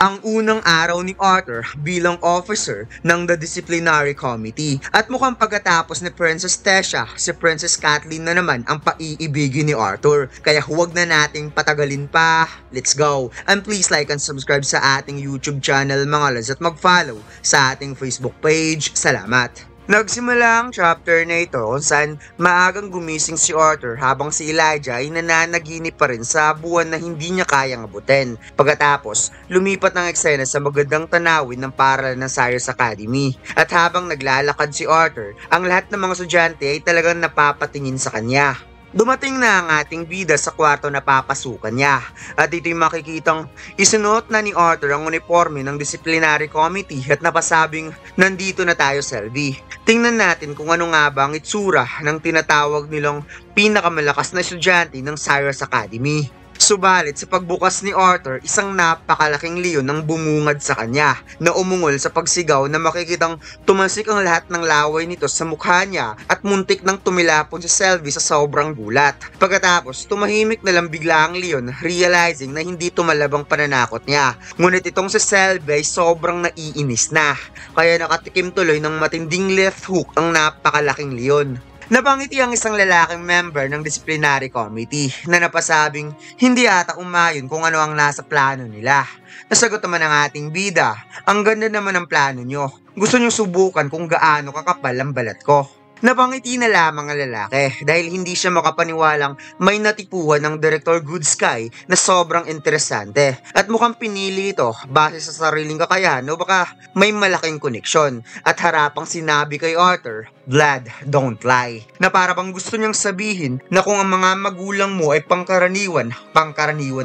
ang unang araw ni Arthur bilang officer ng The Disciplinary Committee. At mukhang pagkatapos ni Princess Tessia, si Princess Kathleen na naman ang paiibigin ni Arthur. Kaya huwag na nating patagalin pa. Let's go! And please like and subscribe sa ating YouTube channel mga lads at mag-follow sa ating Facebook page. Salamat! Nagsimula ang chapter na ito kung saan maagang gumising si Arthur habang si Elijah ay nananaginip pa rin sa buwan na hindi niya kayang abutin. Pagkatapos, lumipat ng eksena sa magandang tanawin ng paaralan ng Cyrus Academy. At habang naglalakad si Arthur, ang lahat ng mga estudyante ay talagang napapatingin sa kanya. Dumating na ang ating bida sa kwarto na papasukan niya at ito'y makikitang isunuot na ni Arthur ang uniforme ng disciplinary committee at napasabing nandito na tayo, Selby. Tingnan natin kung ano nga ba ang itsura ng tinatawag nilang pinakamalakas na estudyante ng Cyrus Academy. Subalit sa pagbukas ni Arthur, isang napakalaking leon ang bumungad sa kanya na umungol sa pagsigaw na makikitang tumansik ang lahat ng laway nito sa mukha niya at muntik nang tumilapon si Selby sa sobrang gulat. Pagkatapos, tumahimik na lang bigla ang leon realizing na hindi tumalabang pananakot niya. Ngunit itong si Selby ay sobrang naiinis na, kaya nakatikim tuloy ng matinding left hook ang napakalaking leon. Napangiti ang isang lalaking member ng disciplinary committee na napasabing hindi ata umayon kung ano ang nasa plano nila. Nasagot naman ang ating bida, ang ganda naman ng plano nyo. Gusto nyo subukan kung gaano kakapal ang balat ko. Napangiti na lamang ang lalaki dahil hindi siya makapaniwalang may natipuhan ng Director Goodsky na sobrang interesante at mukhang pinili ito base sa sariling kakayahan o baka may malaking koneksyon at harapang sinabi kay Arthur, "Vlad, don't lie." Na para bang gusto niyang sabihin na kung ang mga magulang mo ay pangkaraniwan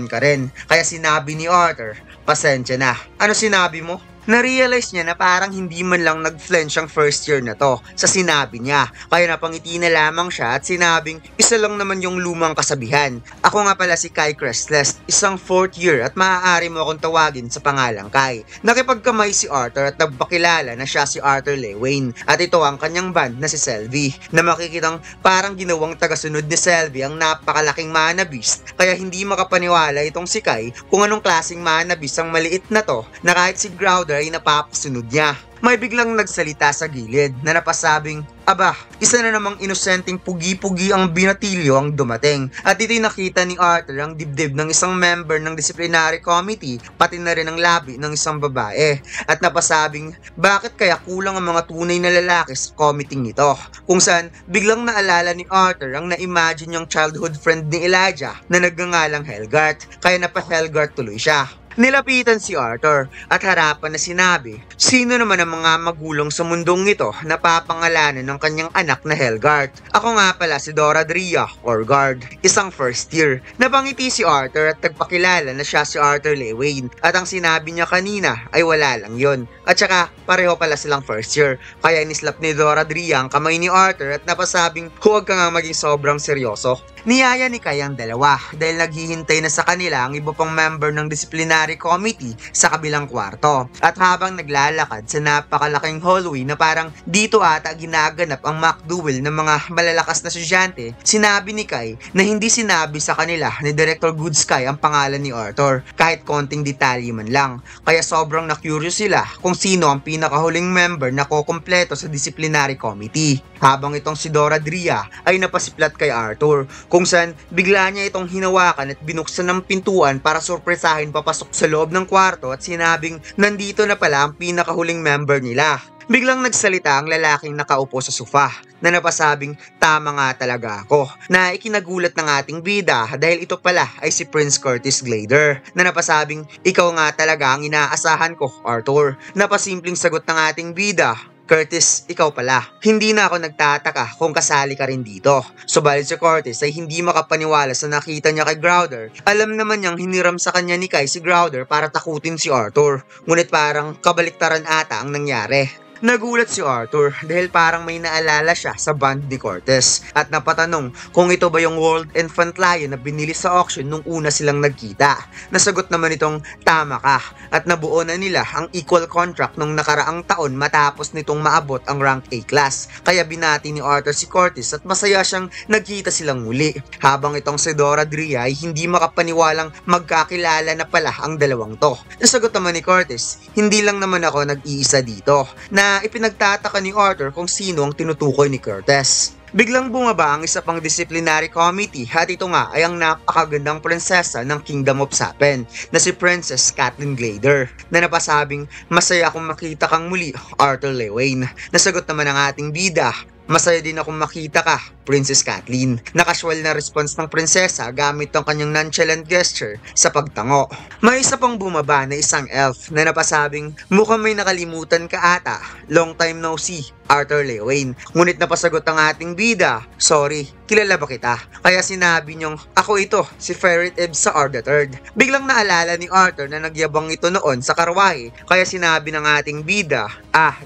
ka rin. Kaya sinabi ni Arthur, "Pasensya na." Ano sinabi mo? Na-realize niya na parang hindi man lang nag-flinch ang first year na to sa sinabi niya. Kaya napangiti na lamang siya at sinabing isa lang naman yung lumang kasabihan. Ako nga pala si Kai Crestless, isang 4th year at maaari mo akong tawagin sa pangalang Kai. Nakipagkamay si Arthur at nagpakilala na siya si Arthur Lewayne at ito ang kanyang band na si Selby na makikitang parang ginawang tagasunod ni Selby ang napakalaking mana beast. Kaya hindi makapaniwala itong si Kai kung anong klaseng mana beast ang maliit na to na kahit si Grouder ay napapasunod niya. May biglang nagsalita sa gilid na napasabing, "Aba, isa na namang inosenteng pugi-pugi ang binatilyo ang dumating." At ito'y nakita ni Arthur ang dibdib ng isang member ng disciplinary committee, pati na rin ang labi ng isang babae. At napasabing, bakit kaya kulang ang mga tunay na lalaki sa committee nito? Kung saan, biglang naalala ni Arthur ang na-imagine yung childhood friend ni Elijah na nagngangalang Helgart, kaya napa-Helgart tuloy siya. Nilapitan si Arthur at harapan na sinabi, sino naman ang mga magulang sa mundong ito na papangalanan ng kanyang anak na Helgart? Ako nga pala si Dora Drea or Guard, isang first year. Napangiti si Arthur at nagpakilala na siya si Arthur Lewayne at ang sinabi niya kanina ay wala lang yon. At saka pareho pala silang first year, kaya inislap ni Dora Drea ang kamay ni Arthur at napasabing huwag ka nga maging sobrang seryoso. Niyaya ni Kai ang dalawa dahil naghihintay na sa kanila ang iba pang member ng disciplinary committee sa kabilang kwarto. At habang naglalakad sa napakalaking hallway na parang dito ata ginaganap ang mock duel ng mga malalakas na estudyante, sinabi ni Kai na hindi sinabi sa kanila ni Director Goodsky ang pangalan ni Arthur kahit konting detalye man lang. Kaya sobrang na-curious sila kung sino ang pinakahuling member na kukumpleto sa disciplinary committee. Habang itong si Dora Drea ay napasiplat kay Arthur kung saan bigla niya itong hinawakan at binuksan ng pintuan para sorpresahin papasok sa loob ng kwarto at sinabing nandito na pala ang pinakahuling member nila. Biglang nagsalita ang lalaking nakaupo sa sofa na napasabing tama nga talaga ako na ikinagulat ng ating bida dahil ito pala ay si Prince Curtis Glader na napasabing ikaw nga talaga ang inaasahan ko, Arthur. Napasimpleng sagot ng ating bida, Curtis, ikaw pala. Hindi na ako nagtataka kung kasali ka rin dito. Subalit si Curtis ay hindi makapaniwala sa nakita niya kay Grouder. Alam naman niyang hiniram sa kanya ni Kai si Grouder para takutin si Arthur. Ngunit parang kabaliktaran ata ang nangyari. Nagulat si Arthur dahil parang may naalala siya sa band ni Cortez at napatanong kung ito ba yung World Infant Lion na binili sa auction nung una silang nagkita. Nasagot naman itong tama ka at nabuo na nila ang equal contract nung nakaraang taon matapos nitong maabot ang rank A class. Kaya binati ni Arthur si Cortez at masaya siyang nagkita silang muli. Habang itong si Dora Drea ay hindi makapaniwalang magkakilala na pala ang dalawang to. Nasagot naman ni Cortez, hindi lang naman ako nag-iisa dito, na ipinagtataka ni Arthur kung sino ang tinutukoy ni Cortez. Biglang bumaba ang isa pang disciplinary committee at ito nga ay ang napakagandang prinsesa ng Kingdom of Sapen na si Princess Kathleen Glader na napasabing masaya akong makita kang muli, Arthur Lewin. Nasagot naman ang ating bida, masaya din akong makita ka, Princess Kathleen. Nakasual na response ng prinsesa gamit ang kanyang nonchalant gesture sa pagtango. May isa pang bumaba na isang elf na napasabing mukhang may nakalimutan ka ata, long time no see, Arthur Lewin. Ngunit napasagot ang ating bida, sorry, kilala ba kita? Kaya sinabi niyong, ako ito, si Ferret Ebbs sa Arda III. Biglang naalala ni Arthur na nagyabang ito noon sa karwahe, kaya sinabi ng ating bida,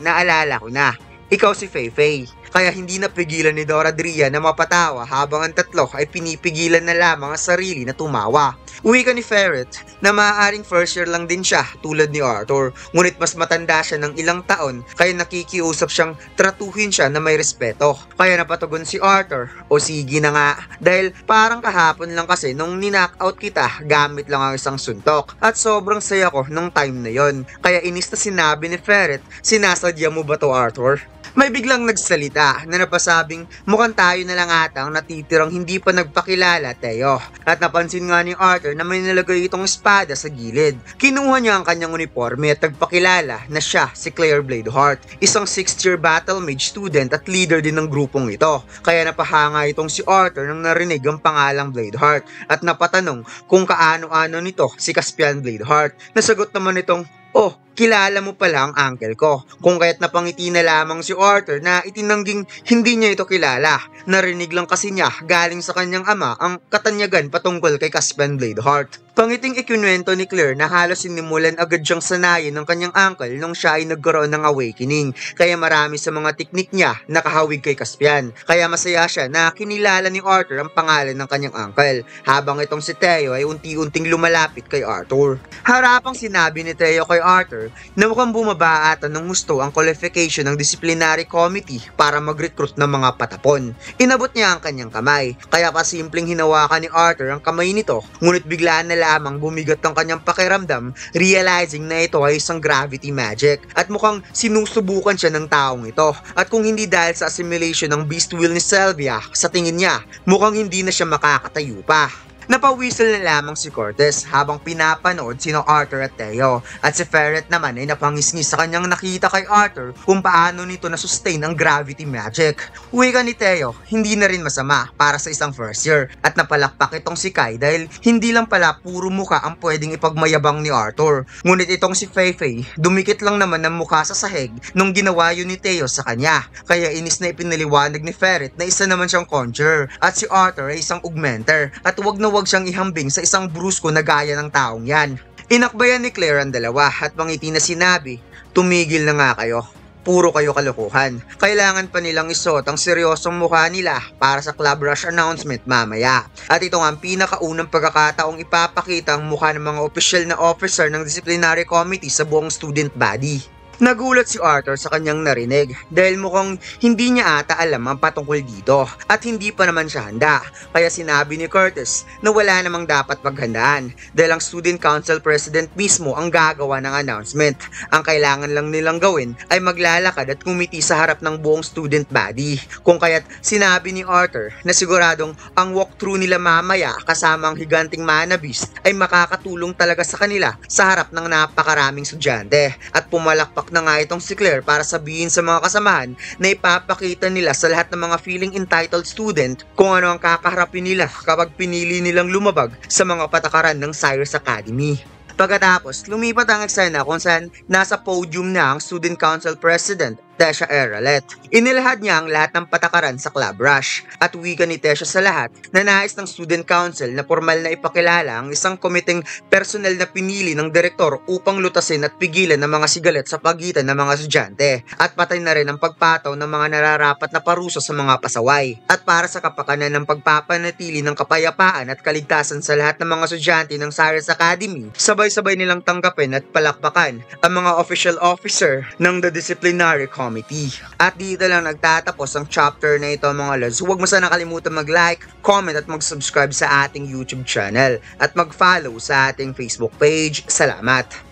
naalala ko na. Ikaw si Feifei. Kaya hindi napigilan ni Dora Drea na mapatawa habang ang tatlo ay pinipigilan na lamang ang sarili na tumawa. Uwi ka ni Ferret na maaaring first year lang din siya tulad ni Arthur, ngunit mas matanda siya ng ilang taon kaya nakikiusap siyang tratuhin siya na may respeto. Kaya napatugon si Arthur, o sige na nga, dahil parang kahapon lang kasi nung ninockout kita gamit lang ang isang suntok at sobrang saya ko nung time na yon. Kaya inis na sinabi ni Ferret, sinasadya mo ba to Arthur? May biglang nagsalita na napasabing mukhang tayo na lang ata ang natitirang hindi pa nagpakilala, Teo. At napansin nga ni Arthur na may nalagay itong espada sa gilid. Kinuha niya ang kanyang uniforme at nagpakilala na siya si Claire Bladeheart, isang 6th-year battle mage student at leader din ng grupong ito. Kaya napahanga itong si Arthur nang narinig ang pangalang Bladeheart at napatanong kung kaano-ano nito si Caspian Bladeheart. Nasagot naman itong, oh, kilala mo pala ang uncle ko. Kung kaya't napangiti na lamang si Arthur na itinangging hindi niya ito kilala. Narinig lang kasi niya galing sa kanyang ama ang katanyagan patungkol kay Caspian Bladeheart. Pangiting ikinuwento ni Claire na halos sinimulan agad siyang sanayin ng kanyang uncle nung siya ay nagkaroon ng awakening. Kaya marami sa mga teknik niya nakahawig kay Caspian. Kaya masaya siya na kinilala ni Arthur ang pangalan ng kanyang uncle. Habang itong si Teo ay unti-unting lumalapit kay Arthur. Harapang sinabi ni Teo kay Arthur na mukhang bumaba ata ng gusto ang qualification ng disciplinary committee para mag-recruit ng mga patapon. Inabot niya ang kanyang kamay, kaya pasimpleng hinawakan ni Arthur ang kamay nito, ngunit biglaan na lamang bumigat ang kanyang pakiramdam, realizing na ito ay isang gravity magic at mukhang sinusubukan siya ng taong ito. At kung hindi dahil sa assimilation ng beast will ni Sylvia, sa tingin niya, mukhang hindi na siya makakatayo pa. Napawisil na lamang si Cortez habang pinapanood sino Arthur at Teo, at si Ferret naman ay napangisngis sa kanyang nakita kay Arthur kung paano nito na-sustain ang gravity magic. Wika ni Teo, hindi na rin masama para sa isang first year, at napalakpak itong si Kai dahil hindi lang pala puro muka ang pwedeng ipagmayabang ni Arthur. Ngunit itong si Feifei, dumikit lang naman ng mukha sa sahig nung ginawa yun ni Teo sa kanya, kaya inis na ipinaliwanag ni Ferret na isa naman siyang conjurer at si Arthur ay isang augmenter at wag na wag siyang ihambing sa isang brusko na gaya ng taong yan. Inakbayan ni Claire ang dalawa at mangiti na sinabi, tumigil na nga kayo. Puro kayo kalokohan. Kailangan pa nilang isuot ang seryosong mukha nila para sa Club Rush announcement mamaya. At ito nga ang pinakaunang pagkakataong ipapakita ang mukha ng mga opisyal na officer ng disciplinary committee sa buong student body. Nagulat si Arthur sa kanyang narinig dahil mukhang hindi niya ata alam ang patungkol dito at hindi pa naman siya handa. Kaya sinabi ni Curtis na wala namang dapat paghandaan dahil ang student council president mismo ang gagawa ng announcement. Ang kailangan lang nilang gawin ay maglalakad at kumiti sa harap ng buong student body. Kung kaya't sinabi ni Arthur na siguradong ang walkthrough nila mamaya kasama ang higanting mana beast ay makakatulong talaga sa kanila sa harap ng napakaraming estudyante, at pumalakpak na nga itong si Claire para sabihin sa mga kasamahan na ipapakita nila sa lahat ng mga feeling entitled student kung ano ang kakaharapin nila kapag pinili nilang lumabag sa mga patakaran ng Cyrus Academy. Pagkatapos, lumipat ang eksena kung saan nasa podium na ang student council president Tesha Eralet. Inilahad niya ang lahat ng patakaran sa Club Rush at wika ni Tesha sa lahat na nais ng Student Council na formal na ipakilala ang isang komiteng personal na pinili ng direktor upang lutasin at pigilan ng mga sigalet sa pagitan ng mga estudyante at patay na rin ang pagpataw ng mga nararapat na parusa sa mga pasaway. At para sa kapakanan ng pagpapanatili ng kapayapaan at kaligtasan sa lahat ng mga estudyante ng Cyrus Academy, sabay-sabay nilang tanggapin at palakpakan ang mga official officer ng The Disciplinary Committee. At dito lang nagtatapos ang chapter na ito mga lods. Huwag mo sana kalimutan mag-like, comment at mag-subscribe sa ating YouTube channel at mag-follow sa ating Facebook page. Salamat!